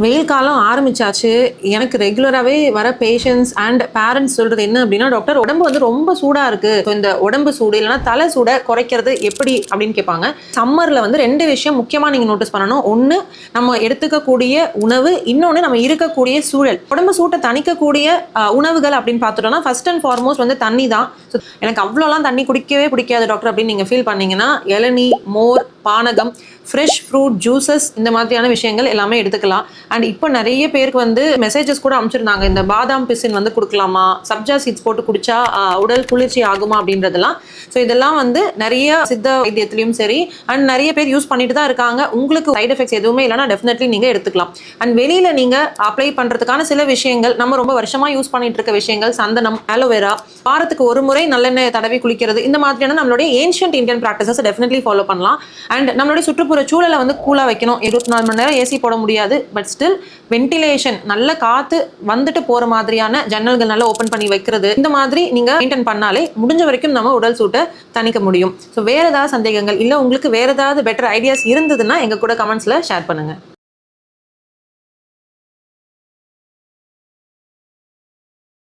வெயில் காலம் ஆரம்பிச்சாச்சு. எனக்கு ரெகுலராவே வர பேஷண்ட்ஸ் அண்ட் பேரண்ட்ஸ் சொல்றது என்ன அப்படின்னா, டாக்டர் உடம்பு வந்து ரொம்ப சூடா இருக்கு. ஸோ இந்த உடம்பு சூடு இல்லைன்னா தலை சூட குறைக்கிறது எப்படி அப்படின்னு கேட்பாங்க. சம்மர்ல வந்து 2 விஷயம் முக்கியமா நீங்க நோட்டீஸ் பண்ணணும். ஒண்ணு நம்ம எடுத்துக்கக்கூடிய உணவு, இன்னொன்னு நம்ம இருக்கக்கூடிய சூழல். உடம்பு சூட்டை தணிக்கக்கூடிய உணவுகள் அப்படின்னு பார்த்துட்டோம்னா ஃபர்ஸ்ட் அண்ட் ஃபார்மோஸ்ட் வந்து தண்ணி தான். ஸோ எனக்கு அவ்வளோலாம் தண்ணி குடிக்கவே பிடிக்காது டாக்டர் அப்படின்னு நீங்க ஃபீல் பண்ணீங்கன்னா, இளநீ, மோர், பானகம், ஃப்ரெஷ் ஃப்ரூட் ஜூசஸ் இந்த மாதிரியான விஷயங்கள் எல்லாமே எடுத்துக்கலாம். அண்ட் இப்போ நிறைய பேருக்கு வந்து மெசேஜஸ் கூட அனுப்பிச்சிருந்தாங்க. இந்த பாதாம் பிசின் வந்து கொடுக்கலாமா, சப்ஜா சீட்ஸ் போட்டு குடிச்சா உடல் குளிர்ச்சி ஆகுமா அப்படின்றதெல்லாம். ஸோ இதெல்லாம் வந்து நிறைய சித்த வைத்தியத்திலையும் சரி அண்ட் நிறைய பேர் யூஸ் பண்ணிட்டு தான் இருக்காங்க. உங்களுக்கு சைட் எஃபெக்ட்ஸ் எதுவுமே இல்லைனா டெஃபினெட்லி நீங்கள் எடுத்துக்கலாம். அண்ட் வெளியில் நீங்கள் அப்ளை பண்ணுறதுக்கான சில விஷயங்கள், நம்ம ரொம்ப வருஷமாக யூஸ் பண்ணிட்டு இருக்க விஷயங்கள், சந்தனம், ஆலோவேரா, வாரத்துக்கு ஒரு முறை நல்லெண்ணெய் தடவி குளிக்கிறது, இந்த மாதிரியான நம்மளுடைய ancient Indian practices definitely follow பண்ணலாம். அண்ட் நம்மளுடைய சுற்றுப்புற சூழலை வந்து கூலாக வைக்கணும். 24 மணி நேரம் ஏசி போட முடியாது, பட் ஸ்டில் வென்டிலேஷன், நல்ல காற்று வந்துட்டு போகிற மாதிரியான ஜன்னல்கள் நல்லா ஓப்பன் பண்ணி வைக்கிறது, இந்த மாதிரி நீங்கள் மெயின்டைன் பண்ணாலே முடிஞ்ச வரைக்கும் நம்ம உடல் சூட்டை தணிக்க முடியும். ஸோ வேறு ஏதாவது சந்தேகங்கள் இல்லை உங்களுக்கு வேறு ஏதாவது பெட்டர் ஐடியாஸ் இருந்ததுன்னா எங்கள் கூட கமெண்ட்ஸில் ஷேர் பண்ணுங்கள்.